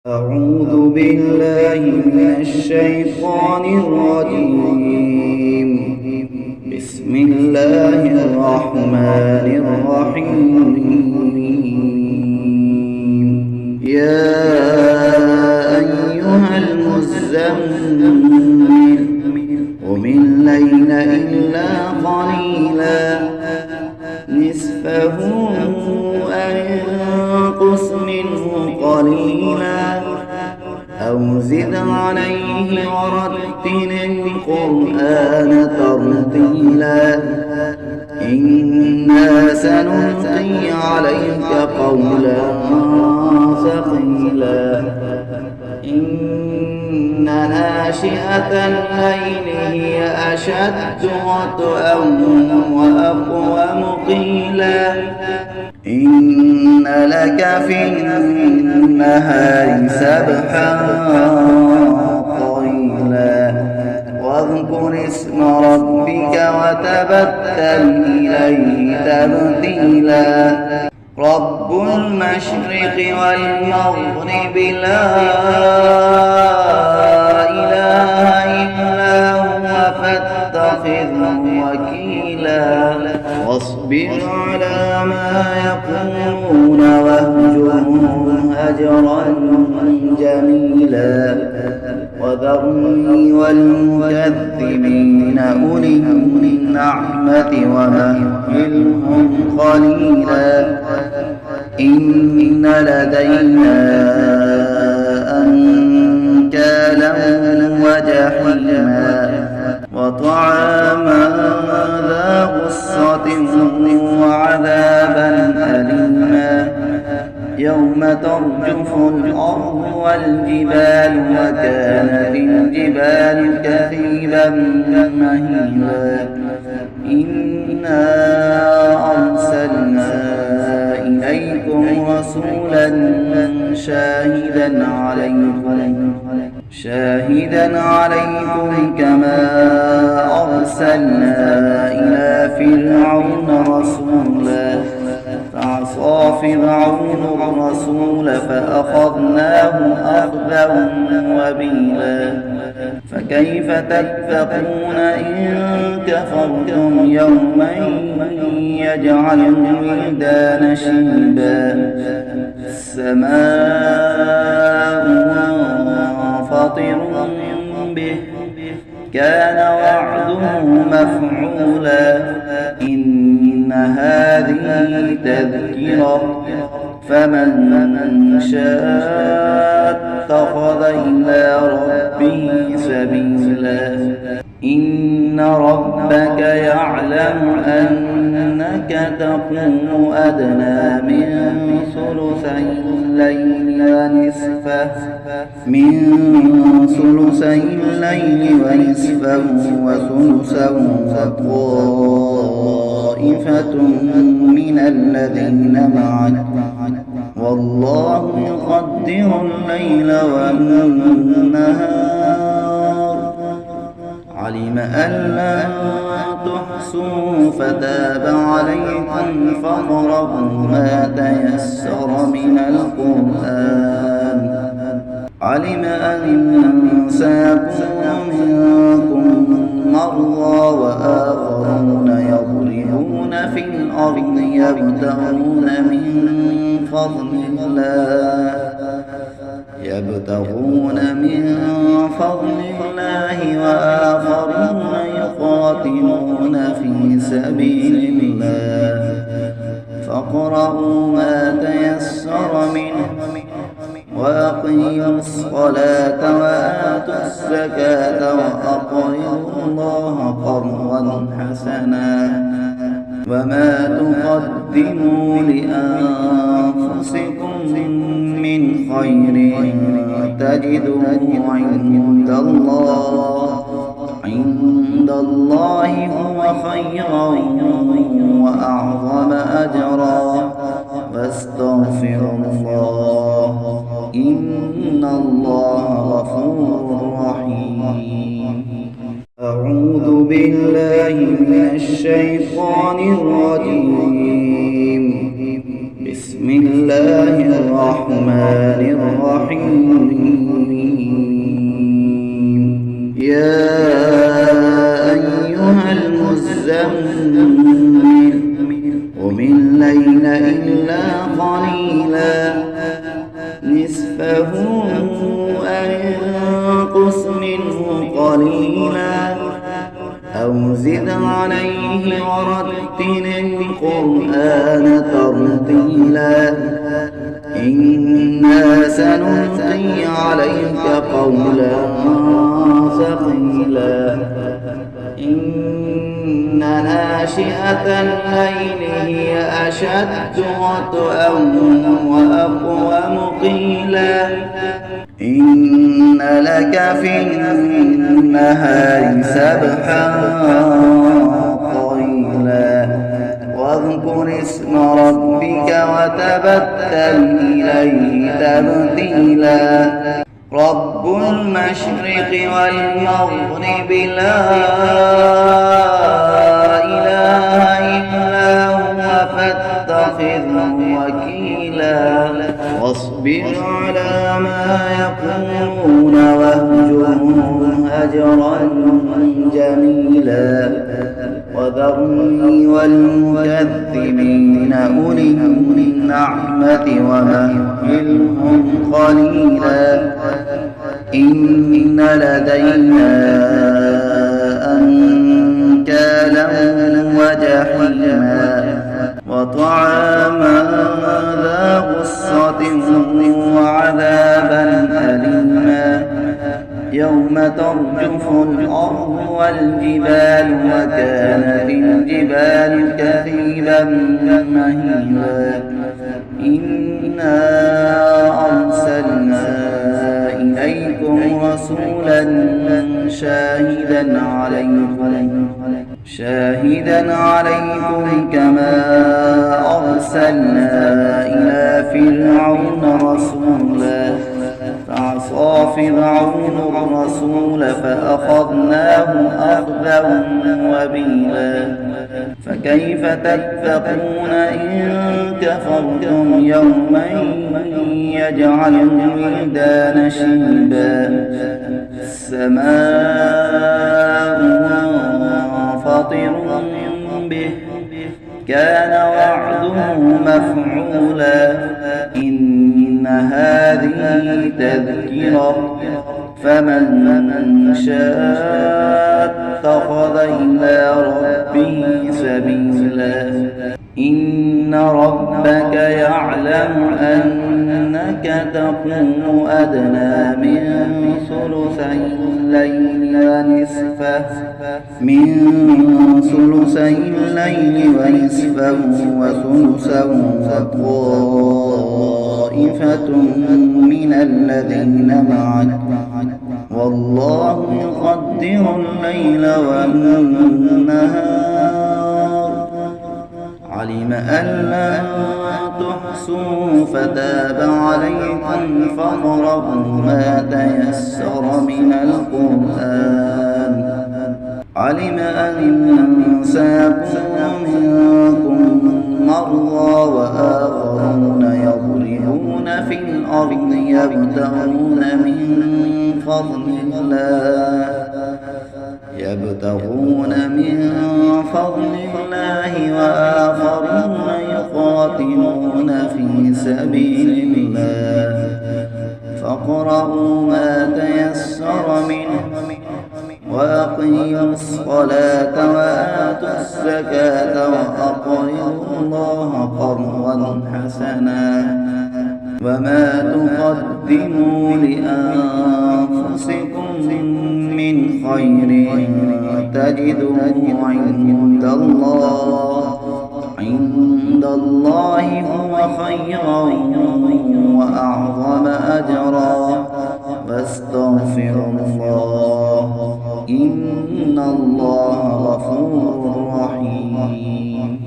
أعوذ بالله من الشيطان الرجيم. بسم الله الرحمن الرحيم. يا أيها المزمل قم الليل إلا قليلا نصفه أو انقص منه قليلا أو زد عليه ورتل القرآن ترتيلا إنا سنلقي عليك قولا ثقيلا إن ناشئة الليل هي أشد وطئا وأقوم قيلا إن لك في النهار سبحا طويلا واذكر اسم ربك وتبتل إليه تبتيلا رب المشرق والمغرب لا إله إلا هو فاتخذه وكيلا واصبر على ما يقولون واهجرهم هجرا جميلا وذرني والمكذبين أولي النعمة ومهلهم قليلا إن لدينا أنكالا وجحيما وطعاما ذا غصة وعذابا أليما يوم ترجف الأرض والجبال وكانت الجبال كثيبا مهيلا إنا أرسلنا إليكم رسولا شاهدا عليكم كما أرسلنا إلى فرعون رسولا فعصى فرعون الرسول فأخذناه أخذا وبيلا فكيف تتقون إن كفرتم يوما يجعل الولدان شيبا السماء منفطر به كان وعده مفعولا إن هذه تذكرة فمن شاء اتخذ إلى ربه سبيلا إن ربك يعلم أنك تقوم أدنى من ثلثي الليل ونصفه وثلثه وطائفة من الذين معك والله يقدر الليل والنهار علم أن لن تحصوا فتاب عليكم فاقرؤوا ما تيسر من القرآن علم أن سيكون منكم مرضى وآخرون يضربون في الأرض يبتغون من فضل الله وآخرون يقاتلون في سبيل الله فاقرؤوا ما تيسر منه وأقيموا الصلاة وآتوا الزكاة وأقرضوا الله قرضا حسنا وما تقدموا لأنفسكم من خير تجدوه عند الله هو خيرا وأعظم أجرا واستغفروا الله إن الله غفور رحيم. أعوذ بالله من الشيطان الرجيم. بسم الله الرحمن الرحمن الرحيم يا أيها المزمل قم الليل إلا قليلا نصفه أو انقص منه قليلا أو زد عليه ورتل القرآن ترتيلا إنا سنلقي عليك قولا ثقيلا إن ناشئة الليل هي أشد وطئا وأقوم قيلا إن لك في النهار سبحا طويلا واذكر اسم ربك وتبتل إليه تبتيلا رب المشرق والمغرب لا إله إلا هو فاتخذه وكيلا واصبر على ما يقولون واهجرهم هجرا جميلا وذرني والمكذبين أولي النعمة ومهلهم قليلا إن لدينا أنكالا وجحيما وطعاما ذا غصة وعذابا أليما يوم ترجف الأرض والجبال وكانت الجبال كثيبا مهيلا إنا أرسلنا إليكم رسولا شاهدا عليكم كما أرسلنا إلى فرعون رسولا فعصى فرعون الرسول فأخذناه أخذا وبيلا فكيف تتقون إن كفرتم يوما يجعل الولدان شيبا السماء منفطر به كان وعده مفعولا إن هذه تذكرة فمن شاء اتخذ إلى ربه سبيلا إن ربك يعلم أنك تقوم أدنى من ثلثي الليل ونصفه وثلثه وطائفة من الذين معك والله يقدر الليل والنهار علم أن لن تحصوا فتاب عليكم فاقرؤوا ما تيسر من القرآن علم أن سيكون منكم مرضى وآخرون يضربون في الأرض يبتغون من فضل الله وآخرون يقاتلون في سبيل الله فاقرؤوا ما تيسر منه وأقيموا الصلاة وآتوا الزكاة وأقرضوا الله قرضا حسنا وما تقدموا لأنفسكم من خير تجدوه عند الله هو خيرا وأعظم أجرا واستغفروا الله إن الله غفور رحيم